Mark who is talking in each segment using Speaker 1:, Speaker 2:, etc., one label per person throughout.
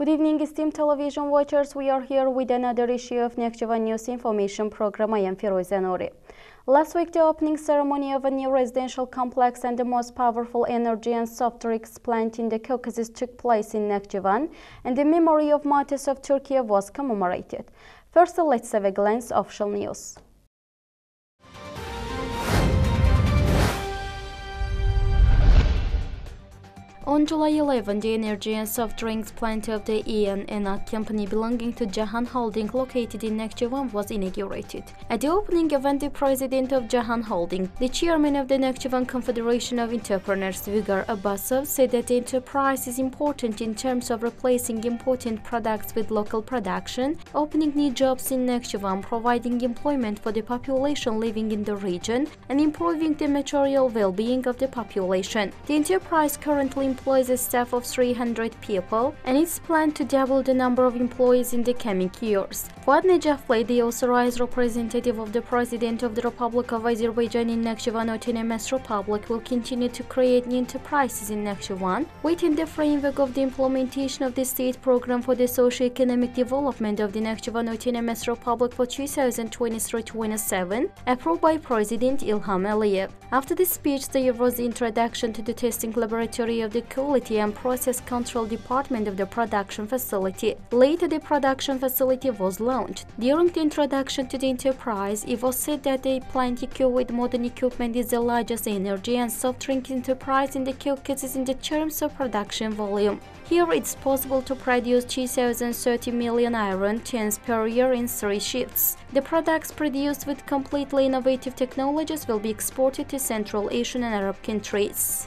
Speaker 1: Good evening, esteemed television watchers. We are here with another issue of Nakhchivan News Information Program. I am Firoza Nouri. Last week, the opening ceremony of a new residential complex and the most powerful energy and soft drinks plant in the Caucasus took place in Nakhchivan, and the memory of martyrs of Turkey was commemorated. First, let's have a glance at official news. On July 11, the energy and soft drinks plant of the Anthem company belonging to Jahan Holding located in Nakhchivan was inaugurated. At the opening event, the president of Jahan Holding, the chairman of the Nakhchivan Confederation of Entrepreneurs, Vygar Abbasov, said that the enterprise is important in terms of replacing important products with local production, opening new jobs in Nakhchivan, providing employment for the population living in the region, and improving the material well-being of the population. The enterprise currently employs a staff of 300 people, and it's planned to double the number of employees in the coming years. Fuad Nejafli, the authorized representative of the President of the Republic of Azerbaijan in Nakhchivan Autonomous Republic, will continue to create new enterprises in Nakhchivan within the framework of the implementation of the state program for the socio-economic development of the Nakhchivan Autonomous Republic for 2023-27, approved by President Ilham Aliyev. After the speech, there was the introduction to the testing laboratory of the Quality and Process Control Department of the production facility. Later, the production facility was launched. During the introduction to the enterprise, it was said that the plant equipped with modern equipment is the largest energy and soft drink enterprise in the Caucasus in the terms of production volume. Here, it's possible to produce 2,030 million iron tons per year in 3 shifts. The products produced with completely innovative technologies will be exported to Central Asian and Arab countries.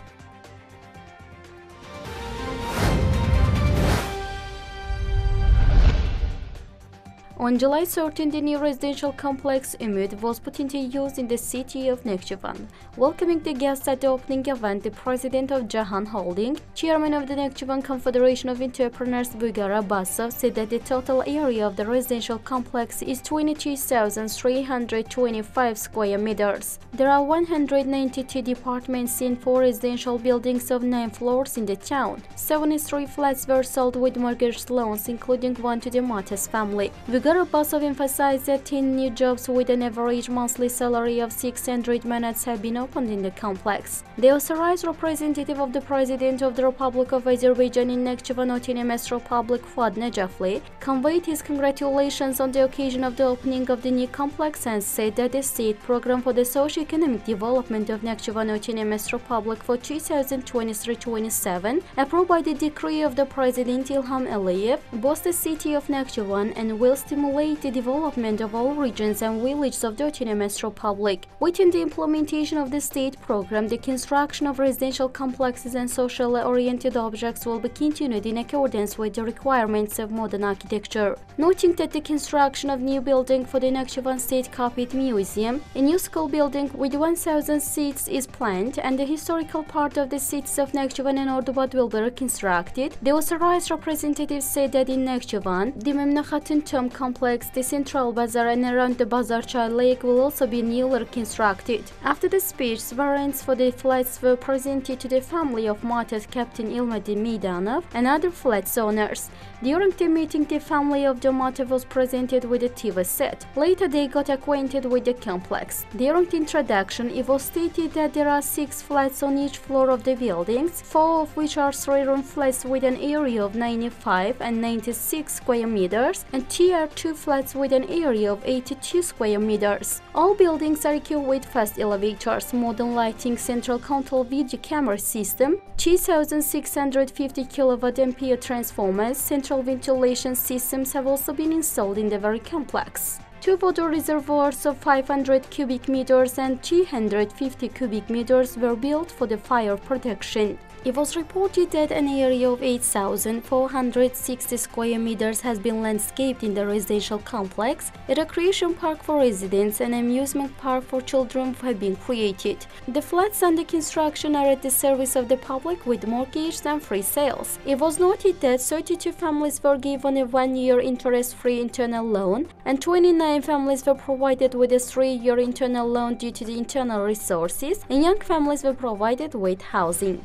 Speaker 1: On July 13, the new residential complex Umud was put into use in the city of Nakhchivan. Welcoming the guests at the opening event, the president of Jahan Holding, chairman of the Nakhchivan Confederation of Entrepreneurs, Vygar Abbasov, said that the total area of the residential complex is 22,325 square meters. There are 192 departments in 4 residential buildings of 9 floors in the town. 73 flats were sold with mortgage loans, including one to the Matas family. Vygar Abbasov emphasized that 10 new jobs with an average monthly salary of 600 manats have been opened in the complex. The authorized representative of the President of the Republic of Azerbaijan in Nakhchivan Autonomous Republic, Fuad Nejafli, conveyed his congratulations on the occasion of the opening of the new complex and said that the state program for the socio-economic development of Nakhchivan Autonomous Republic for 2023-27, approved by the decree of the President Ilham Aliyev, boosts the city of Nakhchivan and will stimulate the development of all regions and villages of the Autonomous Republic. Within the implementation of the state program, the construction of residential complexes and socially oriented objects will be continued in accordance with the requirements of modern architecture. Noting that the construction of new building for the Nakhchivan State Carpet Museum, a new school building with 1,000 seats is planned, and the historical part of the cities of Nakhchivan and Ordubad will be reconstructed, the authorized representative said that in Nakhchivan, the Memnakhatun Tomb complex, the Central Bazaar and around the Bazarchay Lake will also be newly reconstructed. After the speech, warrants for the flats were presented to the family of martyrs Captain Ilmadi Maidanov and other flats owners. During the meeting, the family of the martyr was presented with a TV set. Later, they got acquainted with the complex. During the introduction, it was stated that there are 6 flats on each floor of the buildings, 4 of which are 3-room flats with an area of 95 and 96 square meters, and 2 are 2 flats with an area of 82 square meters. All buildings are equipped with fast elevators, modern lighting, central control video camera system, 2,650 kW-ampere transformers, central ventilation systems have also been installed in the very complex. 2 water reservoirs of 500 cubic meters and 250 cubic meters were built for the fire protection. It was reported that an area of 8,460 square meters has been landscaped in the residential complex. A recreation park for residents and amusement park for children have been created. The flats under construction are at the service of the public with mortgages and free sales. It was noted that 32 families were given a 1-year interest-free internal loan, and 29 families were provided with a 3-year internal loan due to the internal resources, and young families were provided with housing.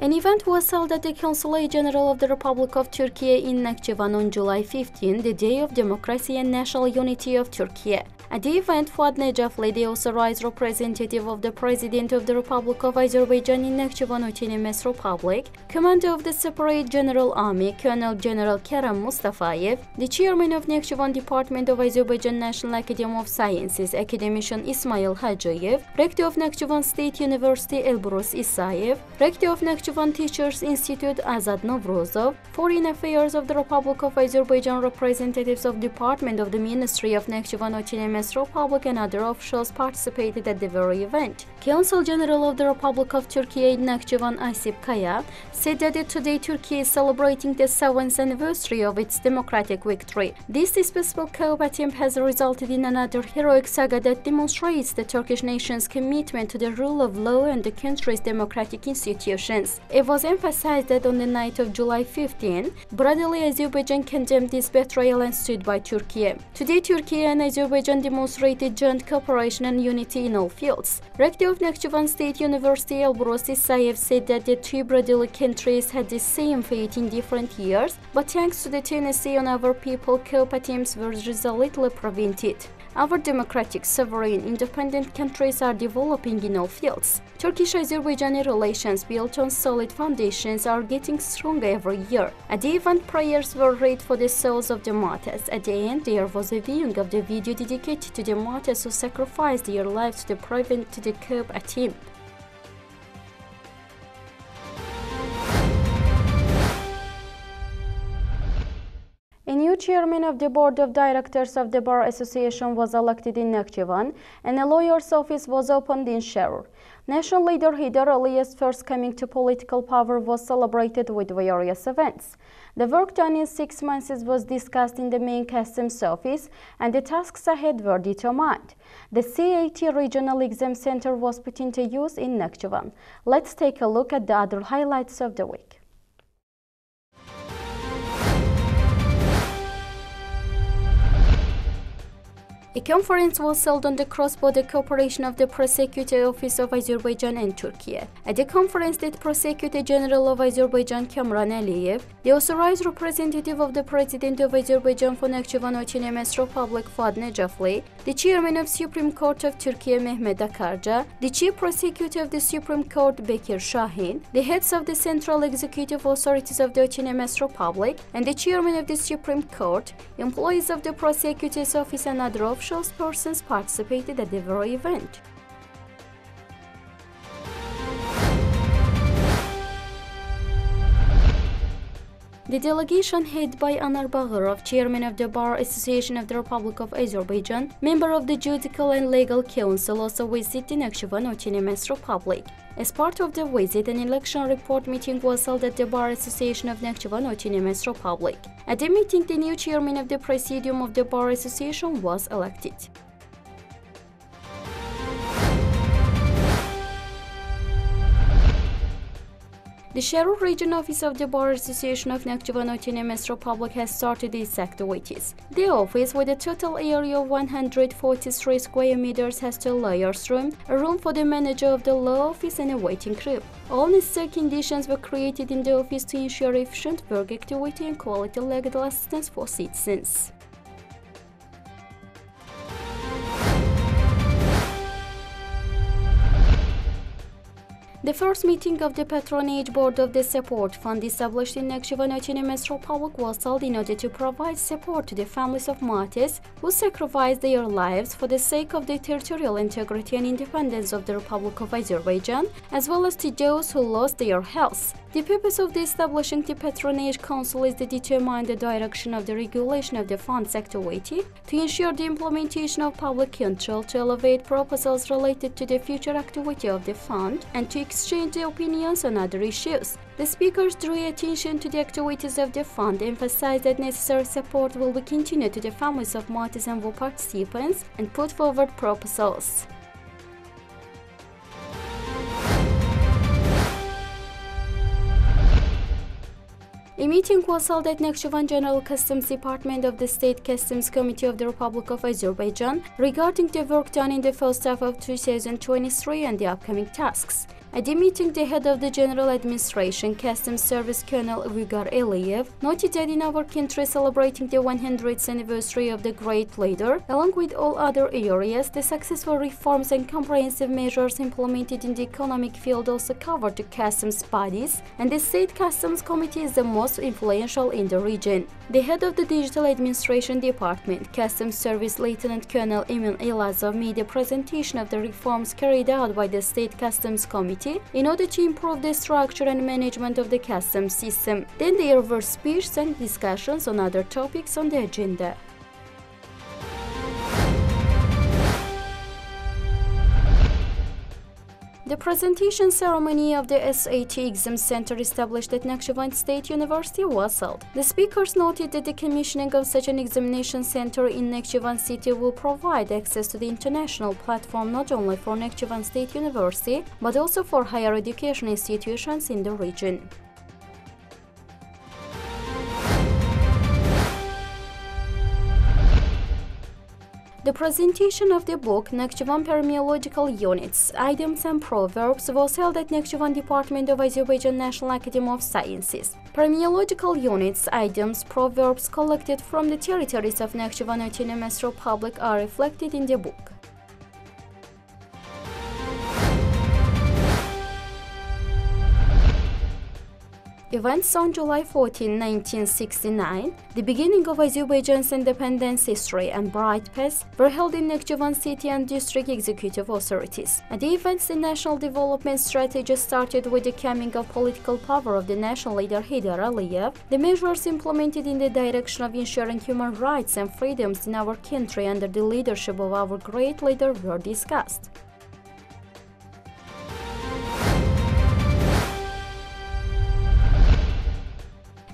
Speaker 1: An event was held at the Consulate General of the Republic of Turkey in Nakhchivan on July 15, the Day of Democracy and National Unity of Turkey. At the event, Fuad Necafli, the authorized representative of the President of the Republic of Azerbaijan in Nakhchivan Autonomous Republic, Commander of the Separate General Army, Colonel General Kerem Mustafayev, the Chairman of Nakhchivan Department of Azerbaijan National Academy of Sciences, Academician Ismail Hajiyev, Rector of Nakhchivan State University Elbrus Isayev, Rector of Nakhchivan Teachers Institute Azad Novrozov, Foreign Affairs of the Republic of Azerbaijan representatives of Department of the Ministry of Nakhchivan Autonomous Republic and other officials participated at the very event. Consul General of the Republic of Turkey in Nakhchivan Asip Kaya said that today Turkey is celebrating the 7th anniversary of its democratic victory. This special coup attempt has resulted in another heroic saga that demonstrates the Turkish nation's commitment to the rule of law and the country's democratic institutions. It was emphasized that on the night of July 15, brotherly Azerbaijan condemned this betrayal and stood by Turkey. Today, Turkey and Azerbaijan demonstrated joint cooperation and unity in all fields. Rector of Nakhchivan State University Elbrus Isayev said that the two brotherly countries had the same fate in different years, but thanks to the tenacity on our people, coup attempts were resolutely prevented. Our democratic, sovereign, independent countries are developing in all fields. Turkish-Azerbaijani relations built on solid foundations are getting stronger every year. At the event, prayers were read for the souls of the martyrs. At the end, there was a viewing of the video dedicated to the martyrs who sacrificed their lives to prevent the coup attempt. A new chairman of the board of directors of the Bar Association was elected in Nakhchivan, and a lawyer's office was opened in Sharur. National leader Haydar Aliyev's first coming to political power was celebrated with various events. The work done in 6 months was discussed in the main customs office, and the tasks ahead were determined. The CAT Regional Exam Center was put into use in Nakhchivan. Let's take a look at the other highlights of the week. A conference was held on the cross-border cooperation of the Prosecutive Office of Azerbaijan and Turkey. At the conference, the Prosecutive General of Azerbaijan, Kamran Aliyev, the authorized representative of the President of Azerbaijan for Nakhchivan Autonomous Republic, Fuad Necafli, the Chairman of Supreme Court of Turkey, Mehmet Akarca, the Chief Prosecutor of the Supreme Court, Bekir Shahin, the heads of the Central Executive Authorities of the Autonomous Republic, and the Chairman of the Supreme Court, employees of the Prosecutor's Office and other officials persons participated at the very event. The delegation headed by Anar Bagirov, chairman of the Bar Association of the Republic of Azerbaijan, member of the Judicial and Legal Council, also visited the Nakhchivan Autonomous Republic. As part of the visit, an election report meeting was held at the Bar Association of Nakhchivan Autonomous Republic. At the meeting, the new chairman of the Presidium of the Bar Association was elected. The Sharur Region Office of the Bar Association of Nakhchivan Autonomous Republic has started its activities. The office, with a total area of 143 square meters, has 2 lawyers' rooms, a room for the manager of the law office, and a waiting room. All necessary conditions were created in the office to ensure efficient work activity and quality legal assistance for citizens. The first meeting of the patronage board of the support fund established in Nakhchivan Autonomous Republic was held in order to provide support to the families of martyrs who sacrificed their lives for the sake of the territorial integrity and independence of the Republic of Azerbaijan, as well as to those who lost their health. The purpose of the establishing the patronage council is to determine the direction of the regulation of the fund's activity, to ensure the implementation of public control, to elevate proposals related to the future activity of the fund, and to exchange the opinions on other issues. The speakers drew attention to the activities of the fund, emphasized that necessary support will be continued to the families of martyrs and war participants, and put forward proposals. A meeting was held at Nakhchivan General Customs Department of the State Customs Committee of the Republic of Azerbaijan regarding the work done in the first half of 2023 and the upcoming tasks. At the meeting, the head of the General Administration, Customs Service Colonel Uygar Aliyev, noted that in our country celebrating the 100th anniversary of the great leader, along with all other areas, the successful reforms and comprehensive measures implemented in the economic field also cover the customs bodies, and the State Customs Committee is the most influential in the region. The head of the Digital Administration Department, Customs Service Lieutenant Colonel Emin Elazov, made a presentation of the reforms carried out by the State Customs Committee in order to improve the structure and management of the customs system. Then there were speeches and discussions on other topics on the agenda. The presentation ceremony of the SAT Exam Center established at Nakhchivan State University was held. The speakers noted that the commissioning of such an examination center in Nakhchivan City will provide access to the international platform not only for Nakhchivan State University, but also for higher education institutions in the region. The presentation of the book Nakhchivan Permeological Units, Items and Proverbs was held at Nakhchivan Department of Azerbaijan National Academy of Sciences. Permeological units, items, proverbs collected from the territories of Nakhchivan Autonomous Republic are reflected in the book. Events on July 14, 1969, the beginning of Azerbaijan's independence history and bright past, were held in Nakhchivan City and District Executive Authorities. At the events, the national development strategy started with the coming of political power of the national leader Heydar Aliyev. The measures implemented in the direction of ensuring human rights and freedoms in our country under the leadership of our great leader were discussed.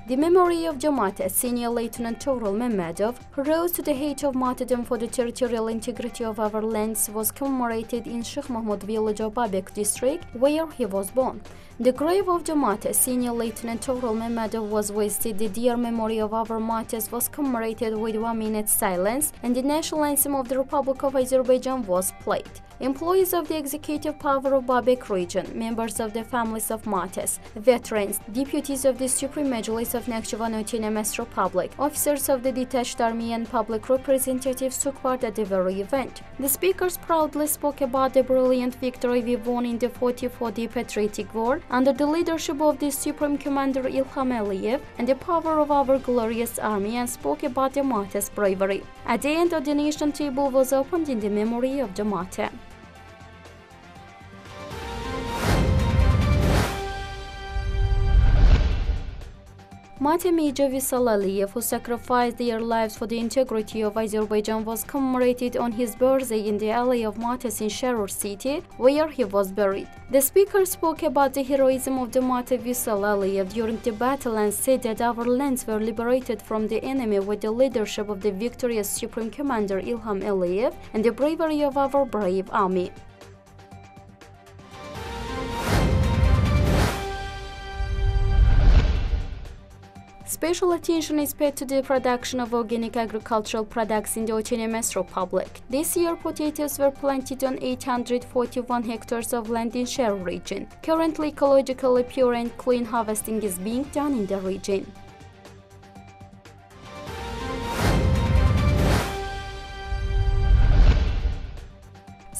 Speaker 1: The memory of Jamaat Senior Lieutenant Toral Mehmedov, who rose to the height of martyrdom for the territorial integrity of our lands, was commemorated in Sheikh Mahmud village of Babek district, where he was born. The grave of Jamaat Senior Lieutenant Toral Mehmedov was visited. The dear memory of our martyrs was commemorated with 1 minute silence, and the national anthem of the Republic of Azerbaijan was played. Employees of the executive power of Babek region, members of the families of martyrs, veterans, deputies of the Supreme Majlis of Nakhchivan Autonomous Republic, officers of the detached army and public representatives took part at the very event. The speakers proudly spoke about the brilliant victory we won in the 44th Patriotic War under the leadership of the Supreme Commander Ilham Aliyev and the power of our glorious army, and spoke about the martyrs' bravery. At the end, a donation table was opened in the memory of the martyr. Mate Major Visal Aliyev, who sacrificed their lives for the integrity of Azerbaijan, was commemorated on his birthday in the Alley of Martyrs in Sharur city, where he was buried. The speaker spoke about the heroism of the Mate Visal Aliyev during the battle and said that our lands were liberated from the enemy with the leadership of the victorious Supreme Commander Ilham Aliyev and the bravery of our brave army. Special attention is paid to the production of organic agricultural products in the Autonomous Republic. This year, potatoes were planted on 841 hectares of land in Sharur region. Currently, ecologically pure and clean harvesting is being done in the region.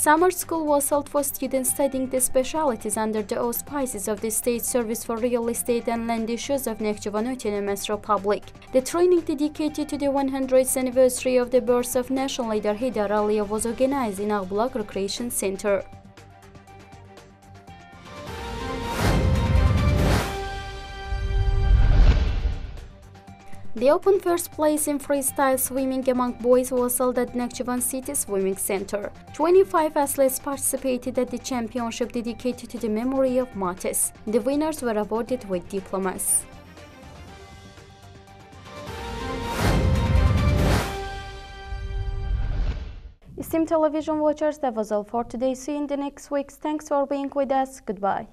Speaker 1: Summer school was held for students studying the specialties under the auspices of the State Service for Real Estate and Land Issues of Nakhchivan Autonomous Republic. The training dedicated to the 100th anniversary of the birth of national leader Heydar Aliyev was organized in Ağbulak Recreation Center. The open first place in freestyle swimming among boys was held at Nakhchivan City Swimming Center. 25 athletes participated at the championship dedicated to the memory of martyrs. The winners were awarded with diplomas. Esteemed television watchers, that was all for today. See you in the next week. Thanks for being with us. Goodbye.